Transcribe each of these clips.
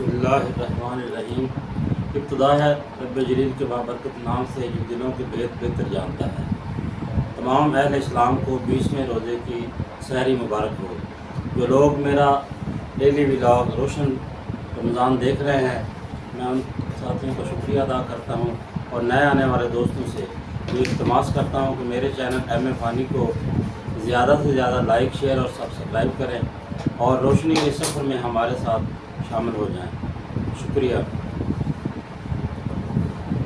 اللہ الرحمن الرحیم۔ ابتدا ہے رب جلیل کے بابرکت نام سے جو دلوں کے بہتر جانتا ہے۔ تمام اہل اسلام کو 20ویں روزے کی سحری مبارک ہو۔ جو لوگ میرا ڈیلی ولاگ روشن رمضان دیکھ رہے ہیں، میں ان ساتھیوں کا شکریہ ادا کرتا ہوں اور نئے آنے والے دوستوں سے یہ التماس کرتا ہوں کہ میرے چینل ایم اے فانی کو زیادہ سے زیادہ لائک، شیئر اور سبسکرائب کریں اور روشنی کے سفر میں ہمارے ساتھ شامل ہو جائیں۔ شکریہ۔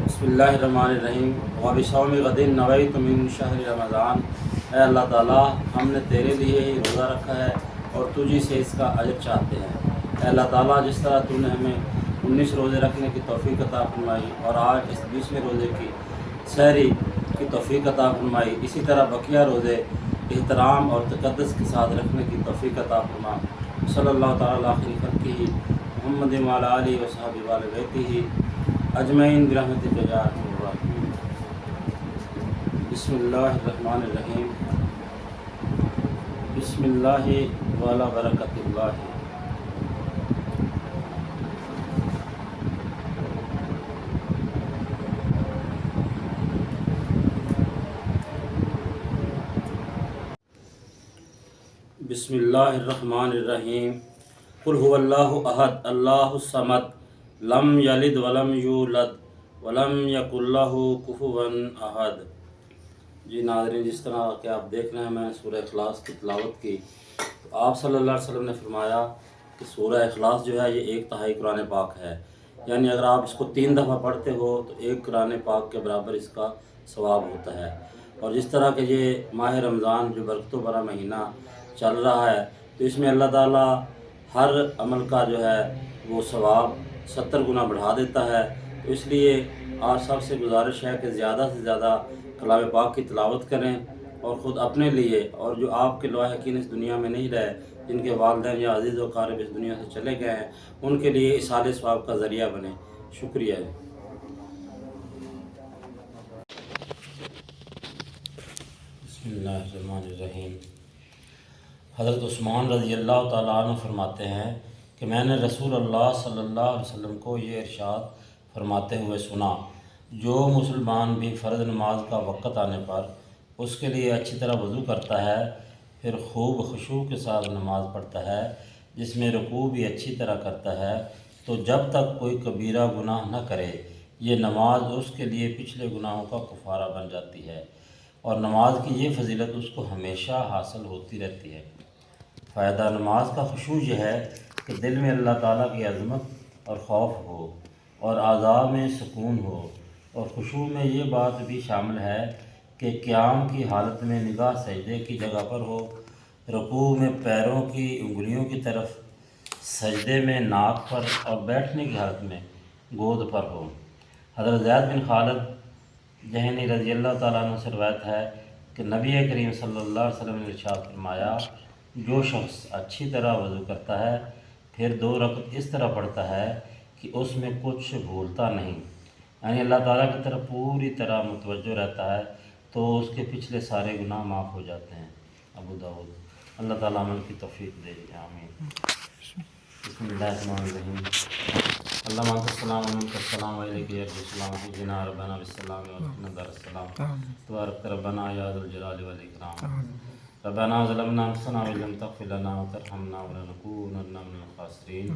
بسم اللہ الرحمن الرحیم۔ وبصوم غد نویت من شہر رمضان۔ اے اللہ تعالیٰ، ہم نے تیرے لیے ہی روزہ رکھا ہے اور تجھی سے اس کا اجر چاہتے ہیں۔ اے اللہ تعالیٰ، جس طرح تو نے ہمیں 19 روزے رکھنے کی توفیق عطا فرمائی اور آج اس 20ویں روزے کی سحری کی توفیق عطا فرمائی، اسی طرح بقیہ روزے احترام اور تقدس کے ساتھ رکھنے کی توفیق عطا فرما۔ صلی اللہ تعالیٰ علیہ خلقہ محمد وعلی آلہ وصحبہ وآل بیتہ اجمعین برحمتک یا ارحم الراحمین۔ بسم اللہ الرحمن الرحیم۔ بسم اللہ وعلی برکت اللہ۔ بسم اللہ الرحمن الرحیم۔ قل هو اللہ احد اللہ الصمد لم یلد ولم یولد ولم یکن لہ کفوا احد۔ جی ناظرین، جس طرح کہ آپ دیکھ رہے ہیں، میں نے سورہ اخلاص کی تلاوت کی تو آپ صلی اللہ علیہ وسلم نے فرمایا کہ سورہ اخلاص جو ہے یہ 1/3 قرآن پاک ہے، یعنی اگر آپ اس کو 3 دفعہ پڑھتے ہو تو 1 قرآن پاک کے برابر اس کا ثواب ہوتا ہے۔ اور جس طرح کہ یہ ماہ رمضان جو برکتوں بھرا مہینہ چل رہا ہے تو اس میں اللہ تعالیٰ ہر عمل کا جو ہے وہ ثواب 70 گنا بڑھا دیتا ہے۔ تو اس لیے آپ سب سے گزارش ہے کہ زیادہ سے زیادہ کلام پاک کی تلاوت کریں اور خود اپنے لیے اور جو آپ کے لواحقین اس دنیا میں نہیں رہے، جن کے والدین یا عزیز و اقارب اس دنیا سے چلے گئے ہیں، ان کے لیے ایصال ثواب کا ذریعہ بنے۔ شکریہ۔ بسم اللہ الرحمن الرحیم۔ حضرت عثمان رضی اللہ تعالیٰ عنہ فرماتے ہیں کہ میں نے رسول اللہ صلی اللہ علیہ وسلم کو یہ ارشاد فرماتے ہوئے سنا، جو مسلمان بھی فرض نماز کا وقت آنے پر اس کے لیے اچھی طرح وضو کرتا ہے، پھر خوب خشوع کے ساتھ نماز پڑھتا ہے، جس میں رکوع بھی اچھی طرح کرتا ہے، تو جب تک کوئی کبیرہ گناہ نہ کرے یہ نماز اس کے لیے پچھلے گناہوں کا کفارہ بن جاتی ہے، اور نماز کی یہ فضیلت اس کو ہمیشہ حاصل ہوتی رہتی ہے۔ فائدہ نماز کا خشوع یہ ہے کہ دل میں اللہ تعالیٰ کی عظمت اور خوف ہو اور اعضاء میں سکون ہو، اور خشوع میں یہ بات بھی شامل ہے کہ قیام کی حالت میں نگاہ سجدے کی جگہ پر ہو، رکوع میں پیروں کی انگلیوں کی طرف، سجدے میں ناک پر اور بیٹھنے کی حالت میں گود پر ہو۔ حضرت زید بن خالد جہنی رضی اللہ تعالیٰ عنہ سے روایت ہے کہ نبی کریم صلی اللہ علیہ وسلم نے ارشاد فرمایا، جو شخص اچھی طرح وضو کرتا ہے پھر 2 رکعت اس طرح پڑھتا ہے کہ اس میں کچھ بھولتا نہیں، یعنی اللہ تعالیٰ کی طرف پوری طرح متوجہ رہتا ہے، تو اس کے پچھلے سارے گناہ معاف ہو جاتے ہیں۔ ابو داؤد۔ اللہ تعالیٰ عمل کی توفیق دے۔ آمین۔ بسم اللہ الرحمن الرحیم۔ اللہم انت السلام و منک السلام و الیک یرجع السلام حینا ربنا بالسلام و ادخلنا دار السلام تبارک ربنا یا ذا الجلال والاکرام۔ ربنا ظلمنا انفسنا وان لم تغفر لنا وترحمنا لنكونن من الخاسرین۔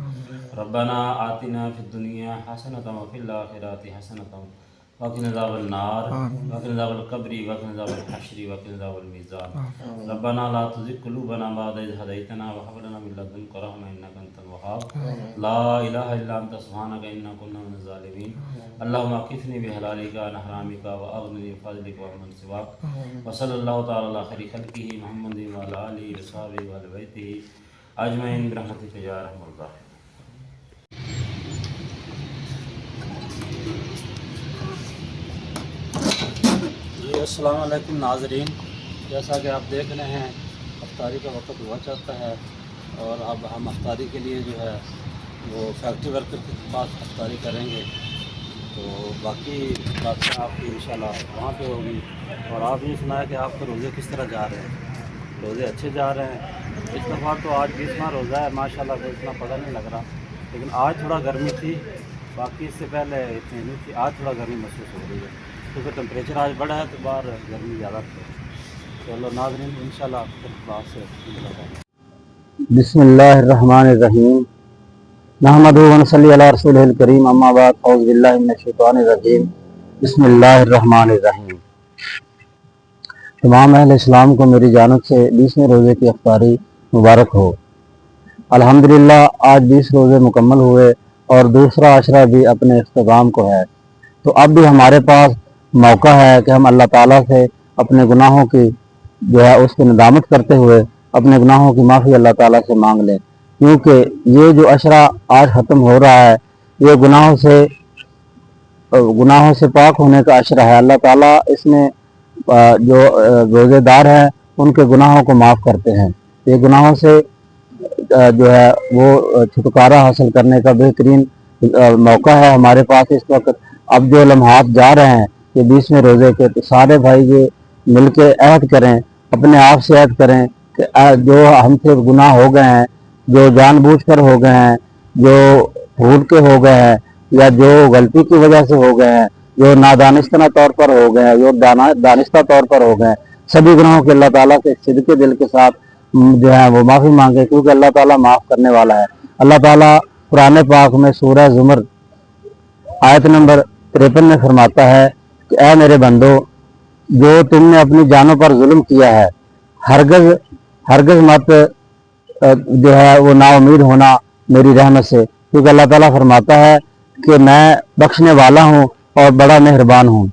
ربنا آتنا فی الدنیا حسنۃ وفی الآخرۃ حسنۃ وقنا عذاب النار وقنا عذاب القبر وقنا عذاب الحشر وقنا عذاب المیزان۔ ربنا لا تزغ قلوبنا بعد إذ هديتنا وهب لنا من لدنك رحمة إنك أنت الوهاب۔ لا إله إلا أنت سبحانك إنا كنا من الظالمين۔ اللهم اكفني بحلالك عن حرامك وأغنني بفضلك ومن سواك۔ وصلى الله تعالى على خير خلقه محمد وعلى آله وصحبه وآل بيته أجمعين برحمتك يا أرحم الراحمين۔ السلام علیکم ناظرین، جیسا کہ آپ دیکھ رہے ہیں افطاری کا وقت ہوا چاہتا ہے اور اب ہم افطاری کے لیے جو ہے وہ فیکٹری ورکر کے پاس افطاری کریں گے، تو باقی باتیں آپ کی انشاءاللہ وہاں پہ ہوگی۔ اور آپ یہ سنا ہے کہ آپ کے روزے کس طرح جا رہے ہیں؟ روزے اچھے جا رہے ہیں؟ اس دفعہ تو آج 20واں روزہ ہے، ماشاءاللہ کوئی اتنا پتہ نہیں لگ رہا، لیکن آج تھوڑا گرمی تھی، باقی اس سے پہلے اتنی نہیں تھی، آج تھوڑا گرمی محسوس ہو رہی ہے کیونکہ ٹمپریچر آج بڑا ہے تو باہر گرمی زیادہ تھی۔ چلو ناظرین انشاءاللہ پھر بعد سے بسم اللہ الرحمن الرحیم نحمدہ ونصلی علی رسولہ الکریم اما بعد اعوذ باللہ من الشیطان الرجیم بسم اللہ الرحمن الرحیم۔ تمام اہل اسلام کو میری جانب سے 20ویں روزے کی افطاری مبارک ہو۔ الحمدللہ آج 20 روزے مکمل ہوئے اور دوسرا عشرہ بھی اپنے اختتام کو ہے، تو اب بھی ہمارے پاس موقع ہے کہ ہم اللہ تعالیٰ سے اپنے گناہوں کی جو ہے اس کی ندامت کرتے ہوئے اپنے گناہوں کی معافی اللہ تعالیٰ سے مانگ لیں، کیونکہ یہ جو عشرہ آج ختم ہو رہا ہے یہ گناہوں سے پاک ہونے کا عشرہ ہے۔ اللہ تعالیٰ اس میں جو روزے دار ہیں ان کے گناہوں کو معاف کرتے ہیں۔ یہ گناہوں سے جو ہے وہ چھٹکارا حاصل کرنے کا بہترین موقع ہے ہمارے پاس اس وقت۔ اب جو لمحات جا رہے ہیں یہ 20ویں روزے کے، تو سارے بھائی یہ مل کے عہد کریں، اپنے آپ سے عہد کریں کہ جو ہم سے گناہ ہو گئے ہیں، جو جان بوجھ کر ہو گئے ہیں، جو بھول کے ہو گئے ہیں، یا جو غلطی کی وجہ سے ہو گئے ہیں، جو نادانستہ طور پر ہو گئے ہیں، جو دانستہ طور پر ہو گئے ہیں، سبھی گناہوں کے اللہ تعالیٰ سے صدقے دل کے ساتھ جو ہے وہ معافی مانگے، کیونکہ اللہ تعالیٰ معاف کرنے والا ہے۔ اللہ تعالیٰ قرآن پاک میں سورہ زمر آیت نمبر 53 میں فرماتا ہے کہ اے میرے بندو، جو تم نے اپنی جانوں پر ظلم کیا ہے، ہرگز مت جو ہے وہ نا امید ہونا میری رحمت سے، کیونکہ اللہ تعالیٰ فرماتا ہے کہ میں بخشنے والا ہوں اور بڑا مہربان ہوں۔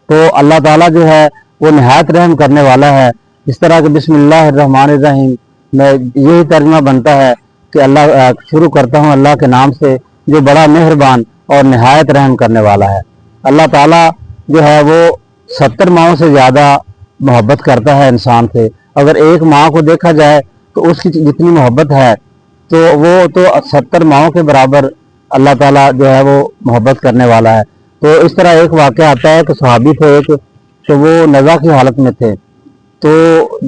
تو اللہ تعالیٰ جو ہے وہ نہایت رحم کرنے والا ہے۔ اس طرح کہ بسم اللہ الرحمن الرحیم میں یہی ترجمہ بنتا ہے کہ اللہ شروع کرتا ہوں اللہ کے نام سے جو بڑا مہربان اور نہایت رحم کرنے والا ہے۔ اللہ تعالیٰ جو ہے وہ 70 ماؤں سے زیادہ محبت کرتا ہے انسان سے۔ اگر ایک ماں کو دیکھا جائے تو اس کی جتنی محبت ہے تو وہ تو 70 ماؤں کے برابر اللہ تعالیٰ جو ہے وہ محبت کرنے والا ہے۔ تو اس طرح ایک واقعہ آتا ہے کہ صحابی تھے ایک، تو وہ نزع کی حالت میں تھے، تو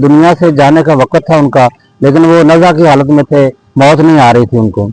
دنیا سے جانے کا وقت تھا ان کا، لیکن وہ نزع کی حالت میں تھے، موت نہیں آ رہی تھی ان کو۔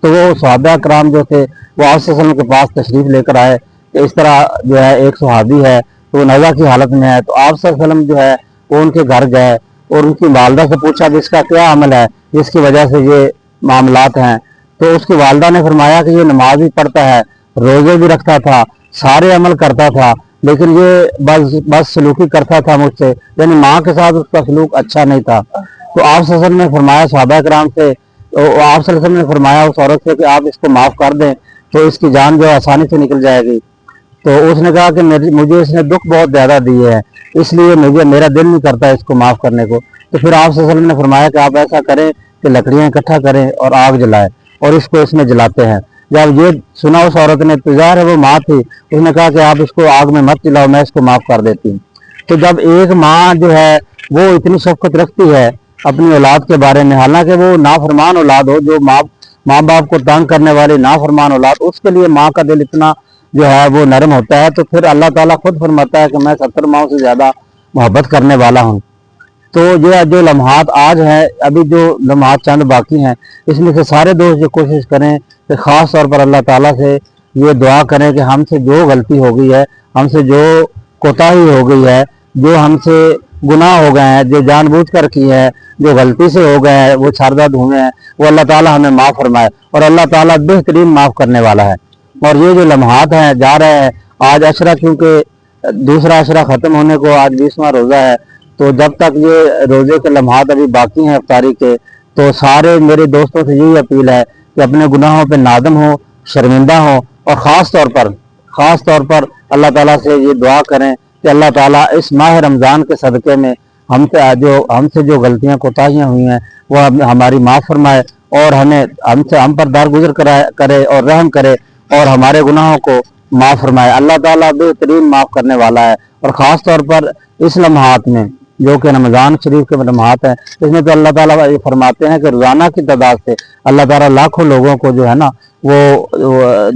تو وہ صحابہ کرام جو تھے وہ آپ صلی اللہ علیہ وسلم کے پاس تشریف لے کر آئے کہ اس طرح جو ہے ایک صحابی ہے تو وہ نزع کی حالت میں ہے، تو آپ صلی اللہ علیہ وسلم جو ہے وہ ان کے گھر گئے اور ان کی والدہ سے پوچھا کہ اس کا کیا عمل ہے جس کی وجہ سے یہ معاملات ہیں۔ تو اس کی والدہ نے فرمایا کہ یہ نماز بھی پڑھتا ہے، روزے بھی رکھتا تھا، سارے عمل کرتا تھا، لیکن یہ بس سلوکی کرتا تھا مجھ سے، یعنی ماں کے ساتھ اس کا سلوک اچھا نہیں تھا۔ تو آپ صلی اللہ علیہ وسلم نے فرمایا صحابہ کرام سے، آپ صلی اللہ علیہ وسلم نے فرمایا اس عورت سے کہ آپ اس کو معاف کر دیں تو اس کی جان جو آسانی سے نکل جائے گی۔ تو اس نے کہا کہ مجھے اس نے دکھ بہت زیادہ دیے ہیں، اس لیے میرا دل نہیں کرتا اس کو معاف کرنے کو۔ تو پھر آپ صلی اللہ علیہ وسلم نے فرمایا کہ آپ ایسا کریں کہ لکڑیاں اکٹھا کریں اور آگ جلائیں اور اس کو اس میں جلاتے ہیں۔ جب یہ سنا اس عورت نے، تو ظاہر ہے وہ ماں تھی، اس نے کہا کہ آپ اس کو آگ میں مت جلاؤ، میں اس کو معاف کر دیتی ہوں۔ تو جب ایک ماں جو ہے وہ اتنی شفقت رکھتی ہے اپنی اولاد کے بارے میں، حالانکہ وہ نافرمان اولاد ہو، جو ماں باپ کو تنگ کرنے والی نافرمان اولاد، اس کے لیے ماں کا دل اتنا جو ہے وہ نرم ہوتا ہے، تو پھر اللہ تعالیٰ خود فرماتا ہے کہ میں 70 ماؤں سے زیادہ محبت کرنے والا ہوں۔ تو یہ جو لمحات آج ہیں، ابھی جو لمحات چند باقی ہیں، اس میں سے سارے دوست یہ کوشش کریں کہ خاص طور پر اللہ تعالیٰ سے یہ دعا کریں کہ ہم سے جو غلطی ہو گئی ہے، ہم سے جو کوتاہی ہو گئی ہے، جو ہم سے گناہ ہو گئے ہیں، جو جان بوجھ کر کی ہے، جو غلطی سے ہو گئے ہیں، وہ سردرد ہوئے ہیں، وہ اللہ تعالیٰ ہمیں معاف فرمائے، اور اللہ تعالیٰ بہترین معاف کرنے والا ہے۔ اور یہ جو لمحات ہیں جا رہے ہیں، آج عشرہ چونکہ دوسرا عشرہ ختم ہونے کو آج 20واں روزہ ہے، تو جب تک یہ روزے کے لمحات ابھی باقی ہیں افطاری کے، تو سارے میرے دوستوں سے یہی اپیل ہے کہ اپنے گناہوں پہ نادم ہو، شرمندہ ہو، اور خاص طور پر اللہ تعالیٰ سے یہ دعا کریں کہ اللہ تعالیٰ اس ماہ رمضان کے صدقے میں ہم سے جو غلطیاں کوتاہیاں ہوئی ہیں وہ ہماری معاف فرمائے، اور ہم پر درگزر کرے اور رحم کرے، اور ہمارے گناہوں کو معاف فرمائے۔ اللہ تعالیٰ بہترین معاف کرنے والا ہے۔ اور خاص طور پر اس لمحات میں جو کہ رمضان شریف کے لمحات ہیں، اس میں تو اللہ تعالیٰ یہ فرماتے ہیں کہ روزانہ کی تعداد سے اللہ تعالیٰ لاکھوں لوگوں کو جو ہے نا وہ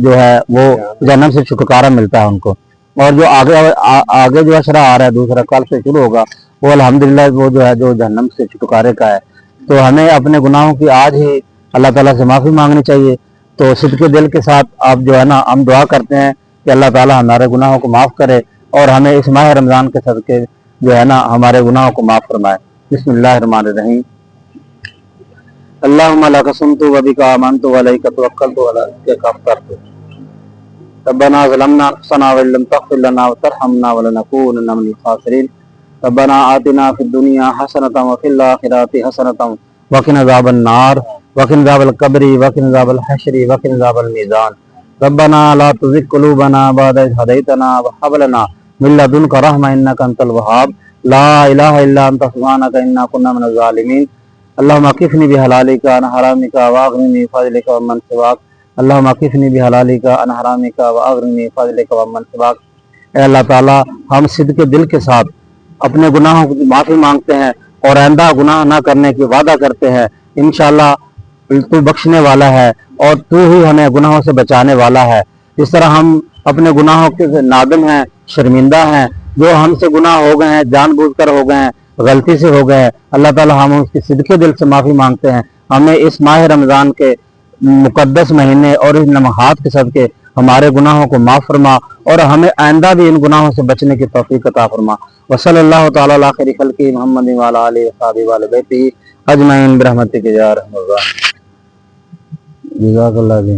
جو ہے وہ جہنم سے چھٹکارا ملتا ہے ان کو۔ اور جو آگے جو عشرہ آ رہا ہے دوسرا کل سے شروع ہوگا، وہ الحمدللہ وہ جو ہے جو جہنم سے چھٹکارے کا ہے۔ تو ہمیں اپنے گناہوں کی آج ہی اللہ تعالیٰ سے معافی مانگنی چاہیے، تو صدقے دل کے ساتھ آپ جو ہے نا ہم دعا کرتے ہیں کہ اللہ تعالیٰ ہمارے گناہوں کو معاف کرے اور ہمیں اس ماہ رمضان کے صدقے جو ہے نا ہمارے گناہوں کو معاف فرمائے. بسم اللہ الرحمن الرحیم. اللہم لک صمت وبک آمنت وعلیک توکلت وعلیک افطرت. ربنا ظلمنا انفسنا وان لم تغفر لنا وترحمنا ولنكونن من الخاسرین. ربنا آتنا فی الدنیا حسنۃ وفی الآخرۃ حسنۃ وقنا عذاب النار وقنا عذاب القبر وقنا عذاب الحشر وقنا عذاب المیزان. ربنا لا تزغ قلوبنا بعد إذ هديتنا وهب لنا من لدنك رحمة إنك أنت الوهاب. لا إله إلا أنت سبحانك إنا كنا من الظالمين. اللهم اكفني بحلالك عن حرامك واغنني بفضلك ومن سواك. اللهم اكفني بحلالك عن حرامك واغنني بفضلك ومن سواك. اے اللہ تعالیٰ ہم صدق دل کے ساتھ اپنے گناہوں کی معافی مانگتے ہیں اور آئندہ گناہ نہ کرنے کی وعدہ کرتے ہیں. انشاءاللہ تو بخشنے والا ہے اور تو ہی ہمیں گناہوں سے بچانے والا ہے. اس طرح ہم اپنے گناہوں کے نادم ہیں, شرمندہ ہیں. جو ہم سے گناہ ہو گئے ہیں, جان بوجھ کر ہو گئے ہیں, غلطی سے ہو گئے ہیں, اللہ تعالیٰ ہم اس کی صدقے دل سے معافی مانگتے ہیں. ہمیں اس ماہ رمضان کے مقدس مہینے اور اس لمحات کے صدقے ہمارے گناہوں کو معاف فرما اور ہمیں آئندہ بھی ان گناہوں سے بچنے کی توفیق عطا فرما. وصلی اللہ تعالیٰ علی خیر خلقہ محمد وعلی آلہ وصحبہ وعلی بیتہ اجمعین برحمتک یا ارحم الراحمین. جزاک اللہ.